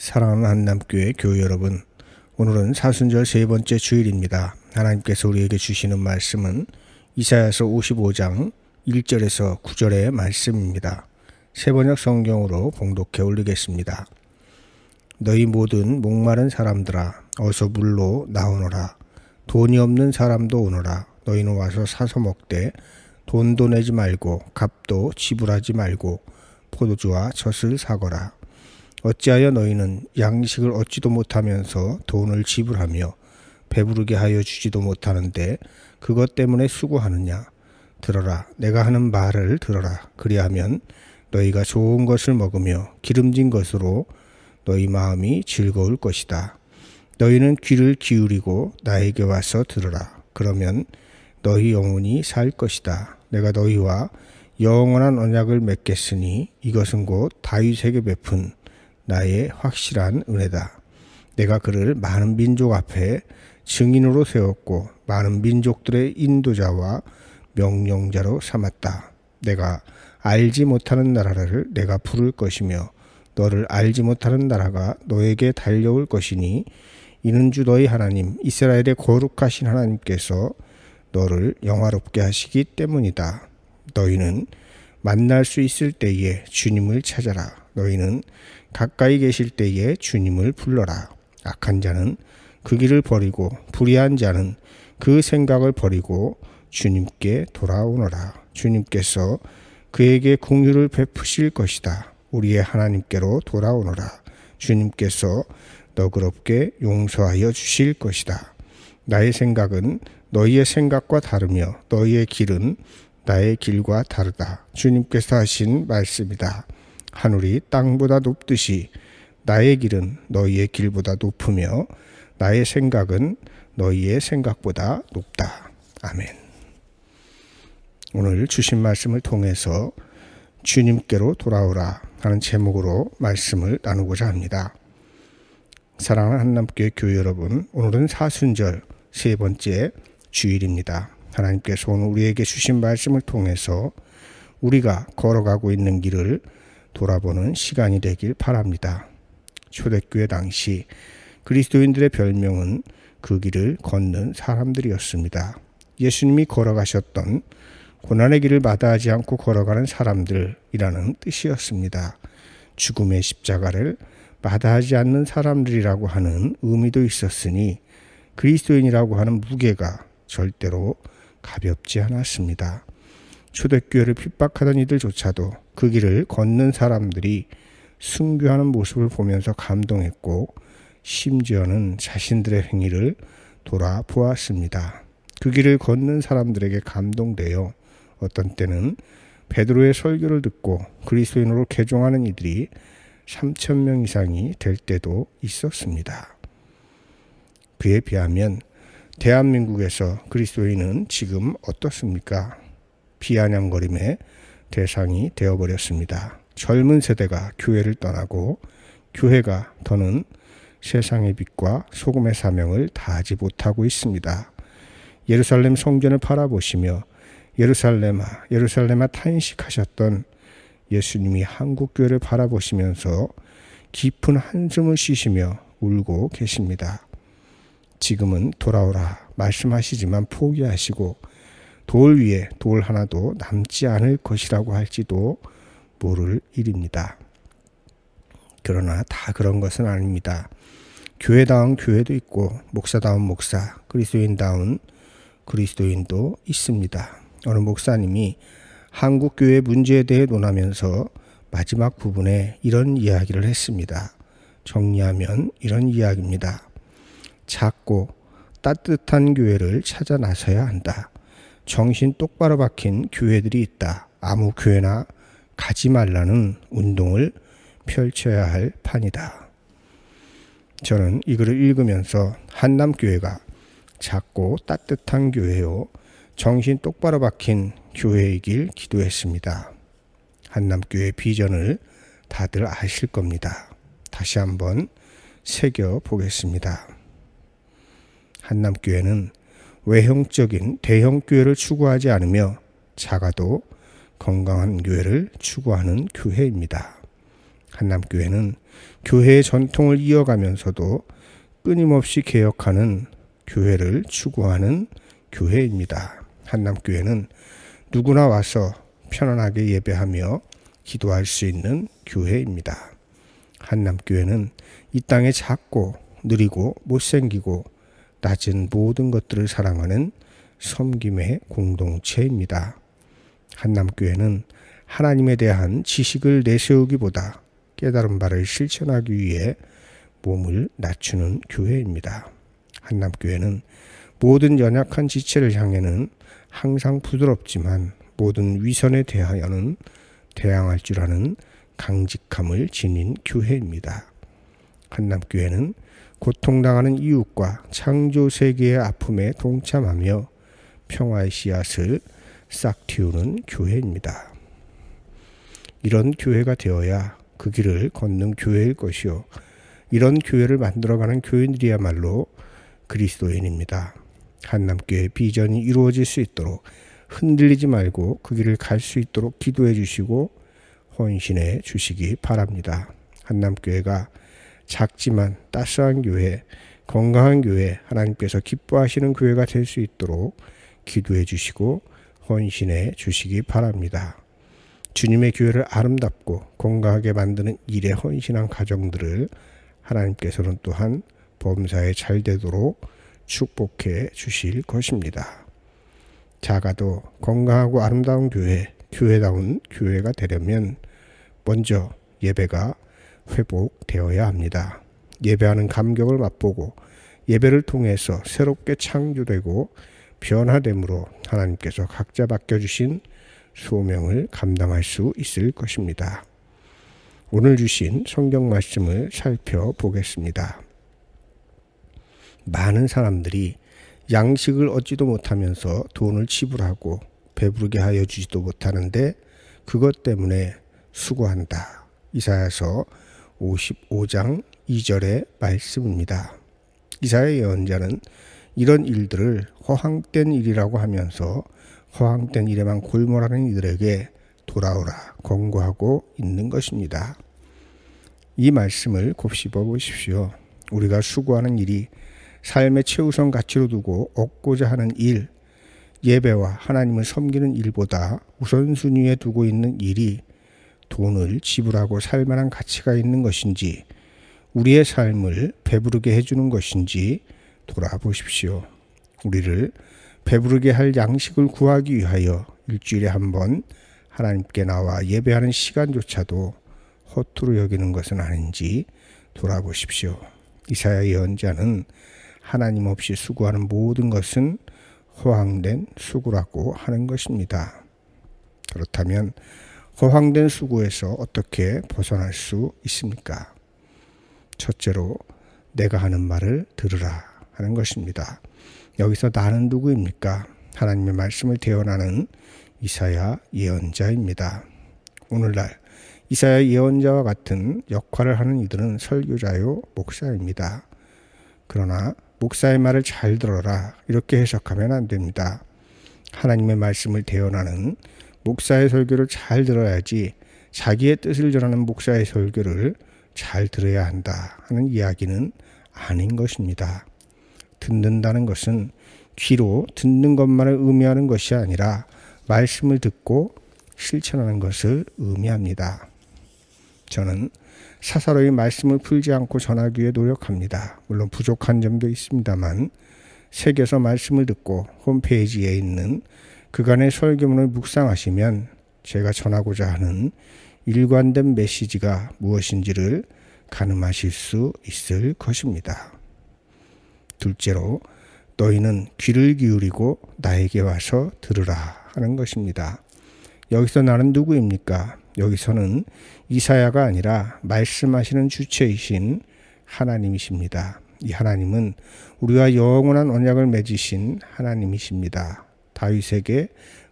사랑하는 한남교회 교회 여러분, 오늘은 사순절 세 번째 주일입니다. 하나님께서 우리에게 주시는 말씀은 이사야서 55장 1절에서 9절의 말씀입니다. 세번역 성경으로 봉독해 올리겠습니다. 너희 모든 목마른 사람들아, 어서 물로 나오너라. 돈이 없는 사람도 오너라. 너희는 와서 사서 먹되 돈도 내지 말고 값도 지불하지 말고 포도주와 젖을 사거라. 어찌하여 너희는 양식을 얻지도 못하면서 돈을 지불하며 배부르게 하여 주지도 못하는데 그것 때문에 수고하느냐? 들어라, 내가 하는 말을 들어라. 그리하면 너희가 좋은 것을 먹으며 기름진 것으로 너희 마음이 즐거울 것이다. 너희는 귀를 기울이고 나에게 와서 들으라. 그러면 너희 영혼이 살 것이다. 내가 너희와 영원한 언약을 맺겠으니 이것은 곧 다윗에게 베푼 나의 확실한 은혜다. 내가 그를 많은 민족 앞에 증인으로 세웠고 많은 민족들의 인도자와 명령자로 삼았다. 내가 알지 못하는 나라를 내가 부를 것이며 너를 알지 못하는 나라가 너에게 달려올 것이니 이는 주 너희 하나님 이스라엘의 거룩하신 하나님께서 너를 영화롭게 하시기 때문이다. 너희는 만날 수 있을 때에 주님을 찾아라. 너희는 가까이 계실 때에 주님을 불러라. 악한 자는 그 길을 버리고 불의한 자는 그 생각을 버리고 주님께 돌아오너라. 주님께서 그에게 긍휼을 베푸실 것이다. 우리의 하나님께로 돌아오너라. 주님께서 너그럽게 용서하여 주실 것이다. 나의 생각은 너희의 생각과 다르며 너희의 길은 나의 길과 다르다. 주님께서 하신 말씀이다. 하늘이 땅보다 높듯이 나의 길은 너희의 길보다 높으며 나의 생각은 너희의 생각보다 높다. 아멘. 오늘 주신 말씀을 통해서 주님께로 돌아오라 하는 제목으로 말씀을 나누고자 합니다. 사랑하는 한남교회 교회 여러분, 오늘은 사순절 세 번째 주일입니다. 하나님께서 오늘 우리에게 주신 말씀을 통해서 우리가 걸어가고 있는 길을 돌아보는 시간이 되길 바랍니다. 초대교회 당시 그리스도인들의 별명은 그 길을 걷는 사람들이었습니다. 예수님이 걸어가셨던 고난의 길을 마다하지 않고 걸어가는 사람들이라는 뜻이었습니다. 죽음의 십자가를 마다하지 않는 사람들이라고 하는 의미도 있었으니 그리스도인이라고 하는 무게가 절대로 가볍지 않았습니다. 초대교회를 핍박하던 이들조차도 그 길을 걷는 사람들이 순교하는 모습을 보면서 감동했고 심지어는 자신들의 행위를 돌아보았습니다. 그 길을 걷는 사람들에게 감동되어 어떤 때는 베드로의 설교를 듣고 그리스도인으로 개종하는 이들이 3,000명 이상이 될 때도 있었습니다. 그에 비하면 대한민국에서 그리스도인은 지금 어떻습니까? 비아냥거림의 대상이 되어버렸습니다. 젊은 세대가 교회를 떠나고 교회가 더는 세상의 빛과 소금의 사명을 다하지 못하고 있습니다. 예루살렘 성전을 바라보시며 예루살렘아 예루살렘아 탄식하셨던 예수님이 한국교회를 바라보시면서 깊은 한숨을 쉬시며 울고 계십니다. 지금은 돌아오라 말씀하시지만 포기하시고 돌 위에 돌 하나도 남지 않을 것이라고 할지도 모를 일입니다. 그러나 다 그런 것은 아닙니다. 교회다운 교회도 있고 목사다운 목사, 그리스도인다운 그리스도인도 있습니다. 어느 목사님이 한국교회 문제에 대해 논하면서 마지막 부분에 이런 이야기를 했습니다. 정리하면 이런 이야기입니다. 작고 따뜻한 교회를 찾아 나서야 한다. 정신 똑바로 박힌 교회들이 있다. 아무 교회나 가지 말라는 운동을 펼쳐야 할 판이다. 저는 이 글을 읽으면서 한남교회가 작고 따뜻한 교회요, 정신 똑바로 박힌 교회이길 기도했습니다. 한남교회 비전을 다들 아실 겁니다. 다시 한번 새겨보겠습니다. 한남교회는 외형적인 대형교회를 추구하지 않으며 작아도 건강한 교회를 추구하는 교회입니다. 한남교회는 교회의 전통을 이어가면서도 끊임없이 개혁하는 교회를 추구하는 교회입니다. 한남교회는 누구나 와서 편안하게 예배하며 기도할 수 있는 교회입니다. 한남교회는 이 땅에 작고 느리고 못생기고 낮은 모든 것들을 사랑하는 섬김의 공동체입니다. 한남교회는 하나님에 대한 지식을 내세우기보다 깨달은 바를 실천하기 위해 몸을 낮추는 교회입니다. 한남교회는 모든 연약한 지체를 향해는 항상 부드럽지만 모든 위선에 대하여는 대항할 줄 아는 강직함을 지닌 교회입니다. 한남교회는 고통당하는 이웃과 창조 세계의 아픔에 동참하며 평화의 씨앗을 싹 틔우는 교회입니다. 이런 교회가 되어야 그 길을 걷는 교회일 것이요. 이런 교회를 만들어가는 교인들이야말로 그리스도인입니다. 한남교회 비전이 이루어질 수 있도록 흔들리지 말고 그 길을 갈 수 있도록 기도해 주시고 헌신해 주시기 바랍니다. 한남교회가 작지만 따스한 교회, 건강한 교회, 하나님께서 기뻐하시는 교회가 될 수 있도록 기도해 주시고 헌신해 주시기 바랍니다. 주님의 교회를 아름답고 건강하게 만드는 일에 헌신한 가정들을 하나님께서는 또한 범사에 잘 되도록 축복해 주실 것입니다. 작아도 건강하고 아름다운 교회, 교회다운 교회가 되려면 먼저 예배가 회복되어야 합니다. 예배하는 감격을 맛보고 예배를 통해서 새롭게 창조되고 변화됨으로 하나님께서 각자 맡겨주신 소명을 감당할 수 있을 것입니다. 오늘 주신 성경 말씀을 살펴보겠습니다. 많은 사람들이 양식을 얻지도 못하면서 돈을 지불하고 배부르게 하여 주지도 못하는데 그것 때문에 수고한다. 이사야서 55장 2절의 말씀입니다. 이사야 예언자는 이런 일들을 허황된 일이라고 하면서 허황된 일에만 골몰하는 이들에게 돌아오라 권고하고 있는 것입니다. 이 말씀을 곱씹어 보십시오. 우리가 수고하는 일이 삶의 최우선 가치로 두고 얻고자 하는 일, 예배와 하나님을 섬기는 일보다 우선순위에 두고 있는 일이 돈을 지불하고 살 만한 가치가 있는 것인지 우리의 삶을 배부르게 해주는 것인지 돌아보십시오. 우리를 배부르게 할 양식을 구하기 위하여 일주일에 한 번 하나님께 나와 예배하는 시간조차도 허투루 여기는 것은 아닌지 돌아보십시오. 이사야 예언자는 하나님 없이 수고하는 모든 것은 허황된 수고라고 하는 것입니다. 그렇다면 허황된 수고에서 어떻게 벗어날 수 있습니까? 첫째로 내가 하는 말을 들으라 하는 것입니다. 여기서 나는 누구입니까? 하나님의 말씀을 대언하는 이사야 예언자입니다. 오늘날 이사야 예언자와 같은 역할을 하는 이들은 설교자요 목사입니다. 그러나 목사의 말을 잘 들어라 이렇게 해석하면 안 됩니다. 하나님의 말씀을 대언하는 목사의 설교를 잘 들어야지 자기의 뜻을 전하는 목사의 설교를 잘 들어야 한다 하는 이야기는 아닌 것입니다. 듣는다는 것은 귀로 듣는 것만을 의미하는 것이 아니라 말씀을 듣고 실천하는 것을 의미합니다. 저는 사사로이 말씀을 풀지 않고 전하기 위해 노력합니다. 물론 부족한 점도 있습니다만 책에서 말씀을 듣고 홈페이지에 있는 그간의 설교문을 묵상하시면 제가 전하고자 하는 일관된 메시지가 무엇인지를 가늠하실 수 있을 것입니다. 둘째로 너희는 귀를 기울이고 나에게 와서 들으라 하는 것입니다. 여기서 나는 누구입니까? 여기서는 이사야가 아니라 말씀하시는 주체이신 하나님이십니다. 이 하나님은 우리와 영원한 언약을 맺으신 하나님이십니다. 다윗에게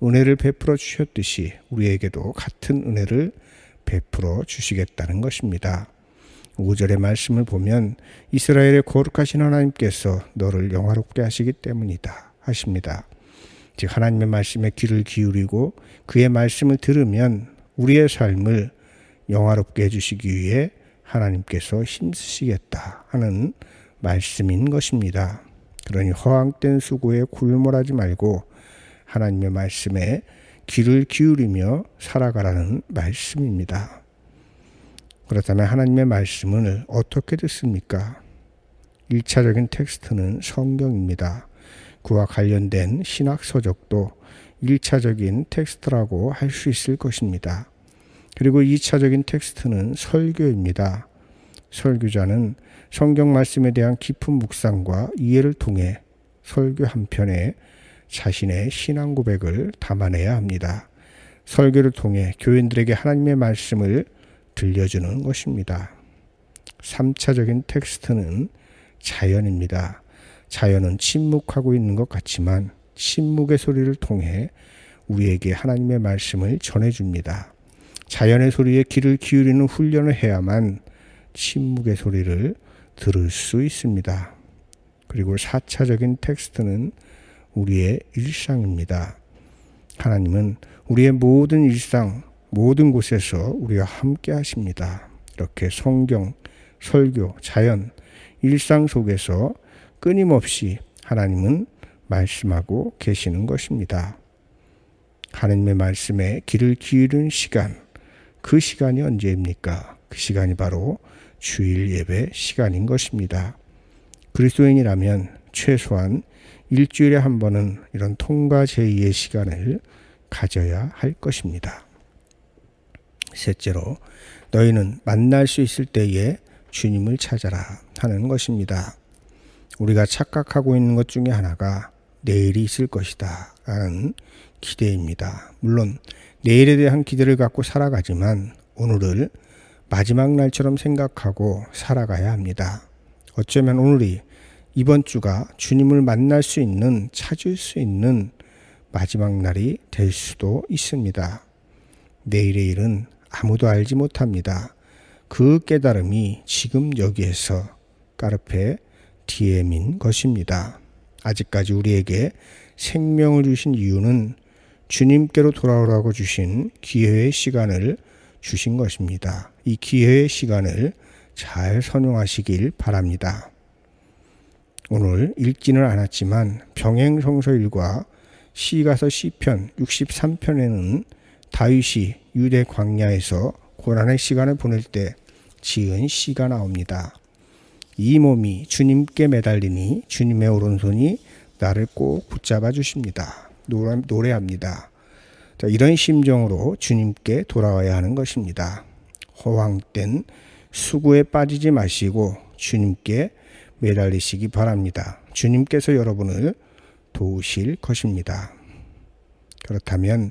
은혜를 베풀어 주셨듯이 우리에게도 같은 은혜를 베풀어 주시겠다는 것입니다. 5절의 말씀을 보면 이스라엘의 거룩하신 하나님께서 너를 영화롭게 하시기 때문이다 하십니다. 즉 하나님의 말씀에 귀를 기울이고 그의 말씀을 들으면 우리의 삶을 영화롭게 해주시기 위해 하나님께서 힘쓰시겠다 하는 말씀인 것입니다. 그러니 허황된 수고에 골몰하지 말고 하나님의 말씀에 귀를 기울이며 살아가라는 말씀입니다. 그렇다면 하나님의 말씀을 어떻게 듣습니까? 1차적인 텍스트는 성경입니다. 그와 관련된 신학 서적도 1차적인 텍스트라고 할 수 있을 것입니다. 그리고 2차적인 텍스트는 설교입니다. 설교자는 성경 말씀에 대한 깊은 묵상과 이해를 통해 설교 한 편에 자신의 신앙 고백을 담아내야 합니다. 설교를 통해 교인들에게 하나님의 말씀을 들려주는 것입니다. 3차적인 텍스트는 자연입니다. 자연은 침묵하고 있는 것 같지만 침묵의 소리를 통해 우리에게 하나님의 말씀을 전해줍니다. 자연의 소리에 귀를 기울이는 훈련을 해야만 침묵의 소리를 들을 수 있습니다. 그리고 4차적인 텍스트는 우리의 일상입니다. 하나님은 우리의 모든 일상, 모든 곳에서 우리와 함께 하십니다. 이렇게 성경, 설교, 자연, 일상 속에서 끊임없이 하나님은 말씀하고 계시는 것입니다. 하나님의 말씀에 귀를 기울이는 시간, 그 시간이 언제입니까? 그 시간이 바로 주일 예배 시간인 것입니다. 그리스도인이라면 최소한 일주일에 한 번은 이런 통과 제의의 시간을 가져야 할 것입니다. 셋째로, 너희는 만날 수 있을 때에 주님을 찾아라 하는 것입니다. 우리가 착각하고 있는 것 중에 하나가 내일이 있을 것이다 라는 기대입니다. 물론 내일에 대한 기대를 갖고 살아가지만 오늘을 마지막 날처럼 생각하고 살아가야 합니다. 어쩌면 오늘이 이번 주가 주님을 만날 수 있는, 찾을 수 있는 마지막 날이 될 수도 있습니다. 내일의 일은 아무도 알지 못합니다. 그 깨달음이 지금 여기에서 까르페 디엠인 것입니다. 아직까지 우리에게 생명을 주신 이유는 주님께로 돌아오라고 주신 기회의 시간을 주신 것입니다. 이 기회의 시간을 잘 선용하시길 바랍니다. 오늘 읽지는 않았지만 병행성서 1과 시가서 시편 63편에는 다윗이 유대 광야에서 고난의 시간을 보낼 때 지은 시가 나옵니다. 이 몸이 주님께 매달리니 주님의 오른손이 나를 꼭 붙잡아 주십니다. 노래합니다. 자, 이런 심정으로 주님께 돌아와야 하는 것입니다. 허황된 수고에 빠지지 마시고 주님께 매달리시기 바랍니다. 주님께서 여러분을 도우실 것입니다. 그렇다면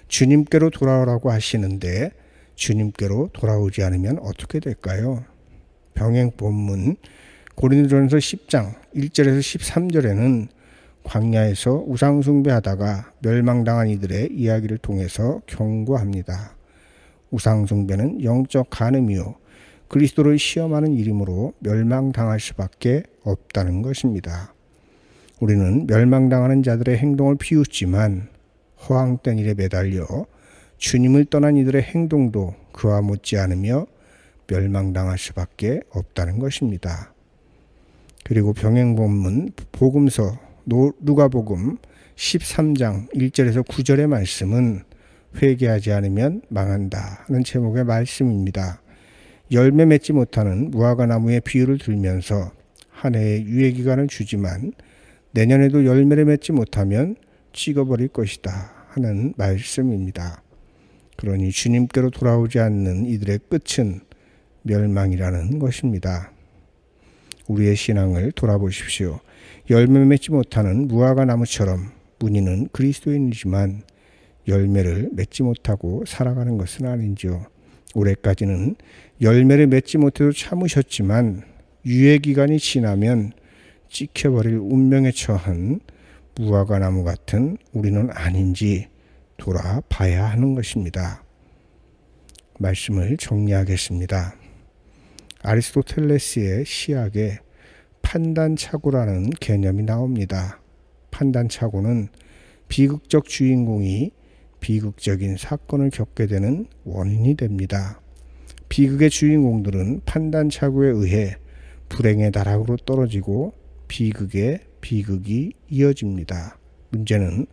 주님께로 돌아오라고 하시는데 주님께로 돌아오지 않으면 어떻게 될까요? 병행 본문 고린도전서 10장 1절에서 13절에는 광야에서 우상 숭배하다가 멸망당한 이들의 이야기를 통해서 경고합니다. 우상 숭배는 영적 간음이요 그리스도를 시험하는 일이므로 멸망당할 수밖에 없다는 것입니다. 우리는 멸망당하는 자들의 행동을 비웃지만 허황된 일에 매달려 주님을 떠난 이들의 행동도 그와 못지않으며 멸망당할 수밖에 없다는 것입니다. 그리고 병행본문 복음서 누가복음 13장 1절에서 9절의 말씀은 회개하지 않으면 망한다 하는 제목의 말씀입니다. 열매 맺지 못하는 무화과 나무의 비유를 들면서 한 해의 유예기간을 주지만 내년에도 열매를 맺지 못하면 찍어버릴 것이다 하는 말씀입니다. 그러니 주님께로 돌아오지 않는 이들의 끝은 멸망이라는 것입니다. 우리의 신앙을 돌아보십시오. 열매 맺지 못하는 무화과 나무처럼 우리는 그리스도인이지만 열매를 맺지 못하고 살아가는 것은 아닌지요. 올해까지는 열매를 맺지 못해도 참으셨지만 유예기간이 지나면 찍혀버릴 운명에 처한 무화과 나무 같은 우리는 아닌지 돌아봐야 하는 것입니다. 말씀을 정리하겠습니다. 아리스토텔레스의 시학에 판단착오라는 개념이 나옵니다. 판단착오는 비극적 주인공이 비극적인 사건을 겪게 되는 원인이 됩니다. 비극의 주인공들은 판단착오에 의해 불행의 나락으로 떨어지고 비극에 비극이 이어집니다. 문제는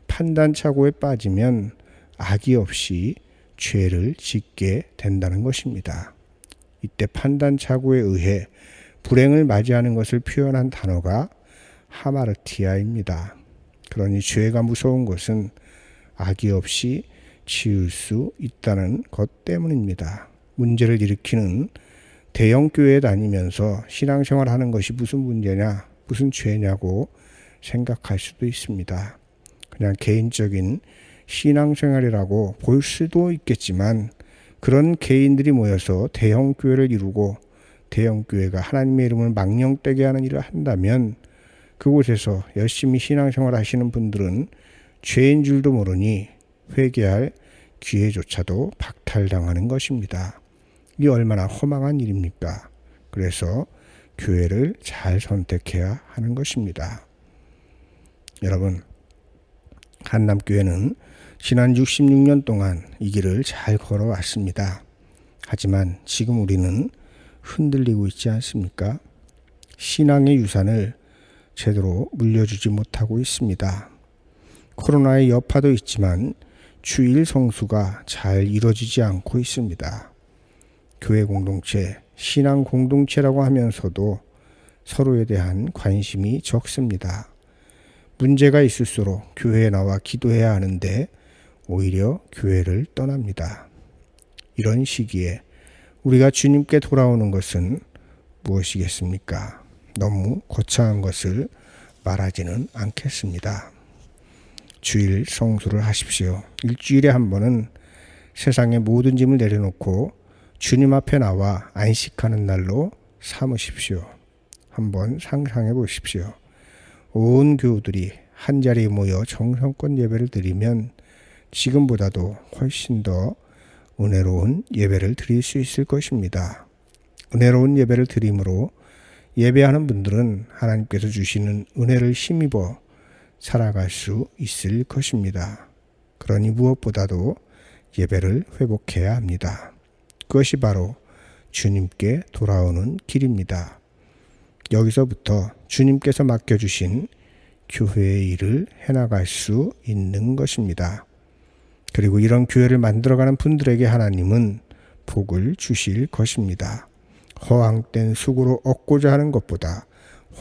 판단착오에 빠지면 악의 없이 죄를 짓게 된다는 것입니다. 이때 판단착오에 의해 불행을 맞이하는 것을 표현한 단어가 하마르티아입니다. 그러니 죄가 무서운 것은 악의 없이 지을 수 있다는 것 때문입니다. 문제를 일으키는 대형 교회에 다니면서 신앙생활 하는 것이 무슨 문제냐, 무슨 죄냐고 생각할 수도 있습니다. 그냥 개인적인 신앙생활이라고 볼 수도 있겠지만 그런 개인들이 모여서 대형 교회를 이루고 대형 교회가 하나님의 이름을 망령되게 하는 일을 한다면 그곳에서 열심히 신앙생활 하시는 분들은 죄인 줄도 모르니 회개할 기회조차도 박탈당하는 것입니다. 이 얼마나 허망한 일입니까? 그래서 교회를 잘 선택해야 하는 것입니다. 여러분, 한남교회는 지난 66년 동안 이 길을 잘 걸어왔습니다. 하지만 지금 우리는 흔들리고 있지 않습니까? 신앙의 유산을 제대로 물려주지 못하고 있습니다. 코로나의 여파도 있지만 주일 성수가 잘 이루어지지 않고 있습니다. 교회 공동체, 신앙 공동체라고 하면서도 서로에 대한 관심이 적습니다. 문제가 있을수록 교회에 나와 기도해야 하는데 오히려 교회를 떠납니다. 이런 시기에 우리가 주님께 돌아오는 것은 무엇이겠습니까? 너무 거창한 것을 말하지는 않겠습니다. 주일 성수를 하십시오. 일주일에 한 번은 세상의 모든 짐을 내려놓고 주님 앞에 나와 안식하는 날로 삼으십시오. 한번 상상해 보십시오. 온 교우들이 한자리에 모여 정성껏 예배를 드리면 지금보다도 훨씬 더 은혜로운 예배를 드릴 수 있을 것입니다. 은혜로운 예배를 드림으로 예배하는 분들은 하나님께서 주시는 은혜를 힘입어 살아갈 수 있을 것입니다. 그러니 무엇보다도 예배를 회복해야 합니다. 그것이 바로 주님께 돌아오는 길입니다. 여기서부터 주님께서 맡겨주신 교회의 일을 해나갈 수 있는 것입니다. 그리고 이런 교회를 만들어가는 분들에게 하나님은 복을 주실 것입니다. 허황된 수고로 얻고자 하는 것보다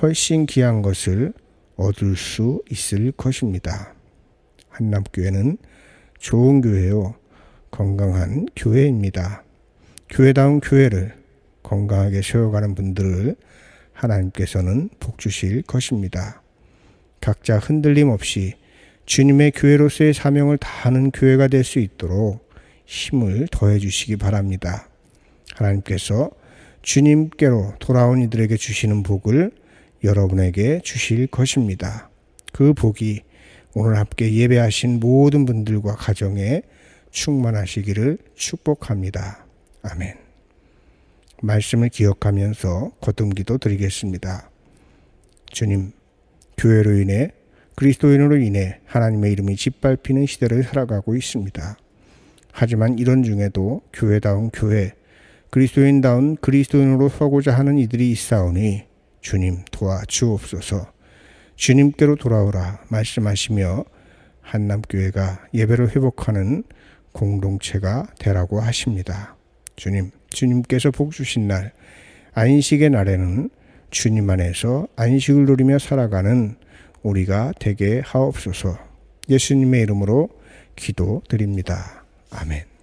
훨씬 귀한 것을 얻을 수 있을 것입니다. 한남교회는 좋은 교회요, 건강한 교회입니다. 교회다운 교회를 건강하게 세워가는 분들을 하나님께서는 복 주실 것입니다. 각자 흔들림 없이 주님의 교회로서의 사명을 다하는 교회가 될 수 있도록 힘을 더해 주시기 바랍니다. 하나님께서 주님께로 돌아온 이들에게 주시는 복을 여러분에게 주실 것입니다. 그 복이 오늘 함께 예배하신 모든 분들과 가정에 충만하시기를 축복합니다. 아멘. 말씀을 기억하면서 거듭기도 드리겠습니다. 주님, 교회로 인해 그리스도인으로 인해 하나님의 이름이 짓밟히는 시대를 살아가고 있습니다. 하지만 이런 중에도 교회다운 교회, 그리스도인다운 그리스도인으로 서고자 하는 이들이 있사오니 주님 도와주옵소서. 주님께로 돌아오라 말씀하시며 한남교회가 예배를 회복하는 공동체가 되라고 하십니다. 주님께서 복 주신 날, 안식의 날에는 주님 안에서 안식을 누리며 살아가는 우리가 되게 하옵소서. 예수님의 이름으로 기도드립니다. 아멘.